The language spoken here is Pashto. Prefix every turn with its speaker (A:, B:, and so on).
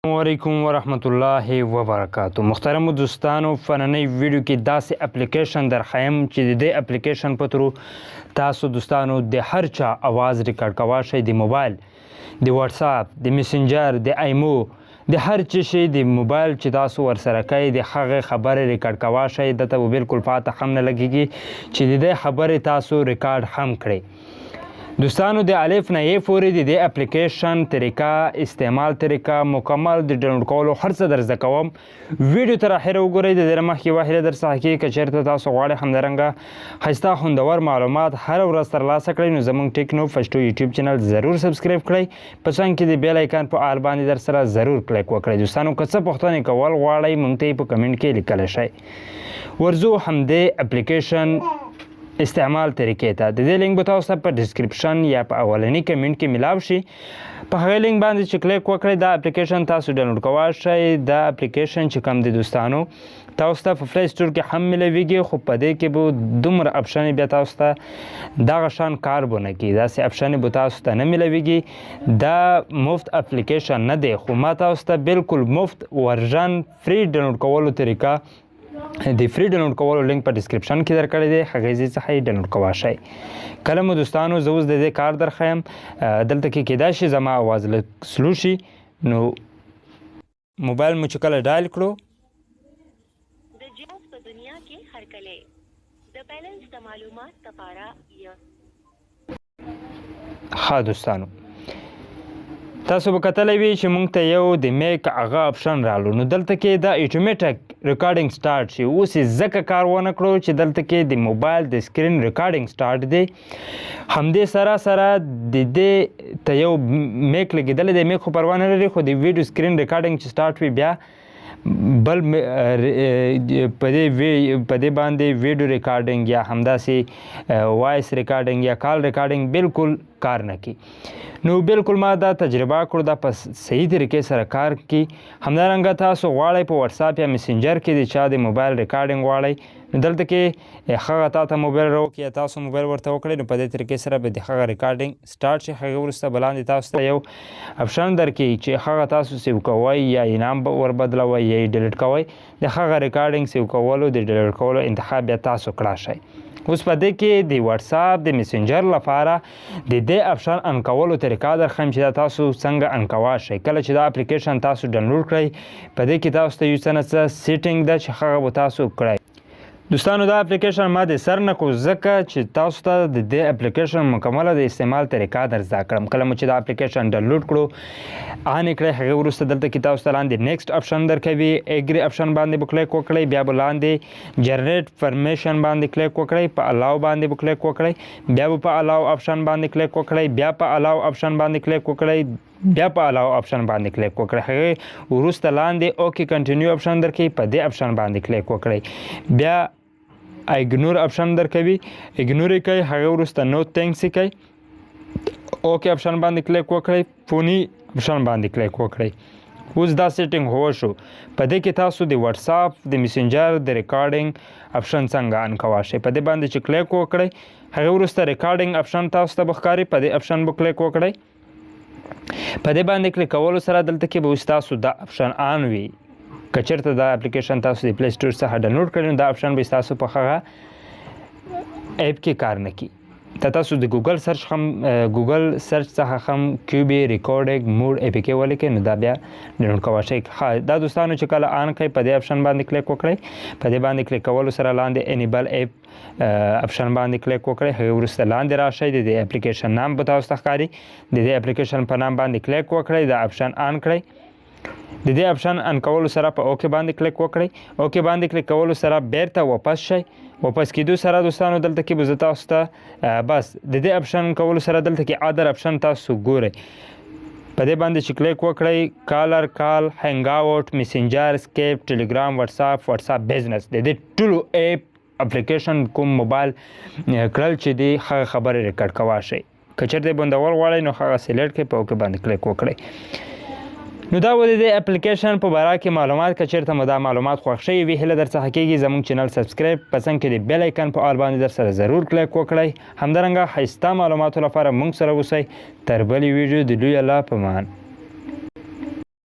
A: السلام علیکم ورحمت الله وبرکاتو. محترمو دوستانو، فننۍ ویډیو کې داسې اپلیکیشن درخوایم چې د دې اپلیکیشن په ترو تاسو دوستانو د هر چا اواز ریکارډ کولی شئ، د موبایل، د واتساپ، د میسنجر، د ایمو، د هر څه شي د موبایل چې تاسو ورسره کوئ د هغې خبرې ریکارډ کولی شئ. دته به بالکل پاته هم نه لګېږي چې د دې خبرې تاسو ریکارډ هم کړئ. دوستانو، د الف نه یې پورې د دې اپلیکیشن طریقه، استعمال طریقه، مکمل د ډاونلوډ کولو هر څه در زده کوم. ویډیو تر اخره وګورئ. د دې نه مخکې یوه هیله در څخه کېږي که چېرته تاسو غواړئ همدارنګه ښایسته خوندور معلومات هره ورځ ترلاسه کړئ نو زموږ ټیکنو پښتو یوټیوب چینل ضرور سبسکرایب کړئ. په څنګ کې د بیل آیکن په آل باندې در سره ضرور کلیک وکړئ. دوستانو، که څه پوښتنې کول غواړئ موږ ته یې په کمنټ کې لیکلی شئ. ورځو همدې اپلیکیشن استعمال طریقې ته. د دې لینک به تاسو ته په ډسکرپشن یا په اولني کمنټ کې ملاو شي. په هغې لینک باندې چې کلیک وکړئ دا اپلیکیشن تاسو ډاونلوډ کولی شئ. دا اپلیکیشن چې کوم دی دوستانو تاسو ته په پلی سټور کې هم ملویږي، خو په دې کې به دومره اپشنې بیا تاسو ته دغه شان کار به نه کوي، داسې اپشنې به تاسو ته نه ملویږي. دا مفت اپلیکیشن نه دی، خو ما تاسو ته بالکل مفت ورژن فری ډاونلوډ کولو طریقه، د فری ډاونلوډ کولو لینک په ډسکرپشن کې درکړی دی، هغې ځای څخه یې ډاونلوډ کولی شئ. کله مو دوستانو زه اوس د دې کار درښیم. دلته کې کیدای شي زما اواز لږ سلو شي، نو موبایل مو چې کله ډایل کړو
B: د جهاز په دنیا کې هرکلی د بیلنس د معلومات لپاره
A: ښه دوستانو، تاسو به کتلی وي چې موږ ته یو د میک هغه اپشن رالو. نو دلته کې دا اتومیټک ریکارډینګ سټارټ شي. اوس یې ځکه کار ونه کړو چې دلته کې د موبایل د سکرین ریکارډینګ سټارټ دی. همدې سره سره د دې ته یو میک لګېدلی دی. میک خو پروا نه لري، خو د ویډیو سکرین ریکارډینګ چې سټارټ وي بیا بل په دې باندې ویډیو ریکارډینګ یا همداسې وایس ریکارډینګ یا کال ریکارډینګ بالکل کار نه کوي. نو بالکل ما دا تجربه کړو، دا په صحیح طریقې سره کار کوي. همدارنګه تاسو غواړئ په واتساپ یا میسنجر کې د چا د موبایل ریکارډینګ غواړئ، نو دلته کې هغه تا ته موبایل راوکړي یا تاسو موبایل ورته وکړئ، نو په دې طریقې سره به د هغه ریکارډینګ سټارټ شي. هغې وروسته به لاندې تاسو ته یو اپشن درکړي چې هغه تاسو سیو کوئ یا انعام وربدلوئ یا یې ډیلیټ کوئ. د هغه ریکارډینګ سیو کولو د ډیلیټ کولو انتخاب بیا تاسو کړای شئ. اوس په دې کې د واتساپ د میسنجر لپاره د دې اپشن ان کولو طریقه درښیم چې دا تاسو څنګه ان کولی شئ. کله چې دا اپلیکیشن تاسو ډاونلوډ کړئ په دې کې تاسو ته یو څه نه څه سیټینګ ده چې هغه به تاسو کړئ. دوستانو، دا اپلیکیشن ما د سر نه کړو ځکه چې تاسو ته د دې اپلیکیشن مکمله د استعمال طریقه در زده کړم. کله مو چې دا اپلیکیشن ډاونلوډ کړو آن یې کړئ، هغې وروسته دلته کې تاسو ته لاندې نیکسټ اپشن درکوي. ایګري اپشن باندې به کلیک وکړئ، بیا به لاندې جنریټ پرمیشن باندې کلیک وکړئ، په الاو باندې به کلیک وکړئ، بیا به په الاو اپشن باندې کلیک وکړئ، بیا په الاو اپشن باندې کلیک وکړئ، بیا په الاو اپشن باندې کلیک وکړئ. هغې وروسته لاندې اوکې کنټینیو اپشن درکوي، په دې اپشن باندې کلیک وکړئ. بیا ایګنور اپشن درکوي، ایګنور یې کوئ، هغې وروسته نو تھینکس یې کوئ، اوکې اپشن باندې کلیک وکړئ، فوني اپشن باندې کلیک وکړئ. اوس دا سیټینګ هو شو. په دې کې تاسو د واتساپ، د میسنجر د ریکارډینګ اپشن څنګه ان کولی شئ. په دې باندې چې کلیک وکړئ هغې وروسته ریکارډینګ اپشن تاسو ته به ښکاري، په دې اپشن به کلیک وکړئ. په دې باندې کلیک کولو سره دلته کې به اوس تاسو دا اپشن آن وي. که چېرته دا اپلیکیشن تاسو د پلی سټور څخه ډاونلوډ کړئ نو دا اپشن به ستاسو په هغه ایپ کې کار نه کوي. ته تاسو د ګوګل سرچ څخه هم کیوبي ریکارډینګ موډ اے پی کې ولیکئ، نو دا بیا ډاونلوډ کولی شئ. ښه، دا دوستانو چې کله آن کړئ په دې اپشن باندې کلیک وکړئ، په دې باندې کلیک کولو سره لاندې انیبل ایپ اپشن باندې کلیک وکړئ. هغې وروسته لاندې راشئ، د دې اپلیکیشن نام به تاسو ته ښکاري، د دې اپلیکیشن په نام باندې کلیک وکړئ، دا اپشن آن کړئ. د دې اپشن ان کولو سره په اوکې باندې کلیک وکړئ. اوکې باندې کلیک کولو سره بیرته واپس شئ. واپس کېدو سره دوستانو دلته کې به زه تاسو ته بس د دې اپشن کولو سره دلته کې ادر اپشن تاسو ګورئ. په دې باندې چې کلیک وکړئ کالر، کال، هینګ آوټ، میسنجر، سکیپ، ټیلیګرام، واتساپ بزنس، د دې ټولو ایپ اپلیکیشن کوم موبایل کړل چې دی هغه خبرې ریکارډ کولی شئ. که چېرته بندول غواړئ نو هغه سلیکټ کړئ، په اوکې باندې کلیک وکړئ. نو دا و د دې اپلیکیشن په باره کې معلومات. که چېرته مو دا معلومات خوښ شوي وي هیله در څخه کېږي زموږ چینل سبسکرایب، په څنګ کې د بیل آیکن په آل باندې در سره ضرور کلیک وکړئ. همدارنګه ښایسته معلوماتو لپاره موږ سره اوسئ. تر بلې ویډیو د لوی الله په امان.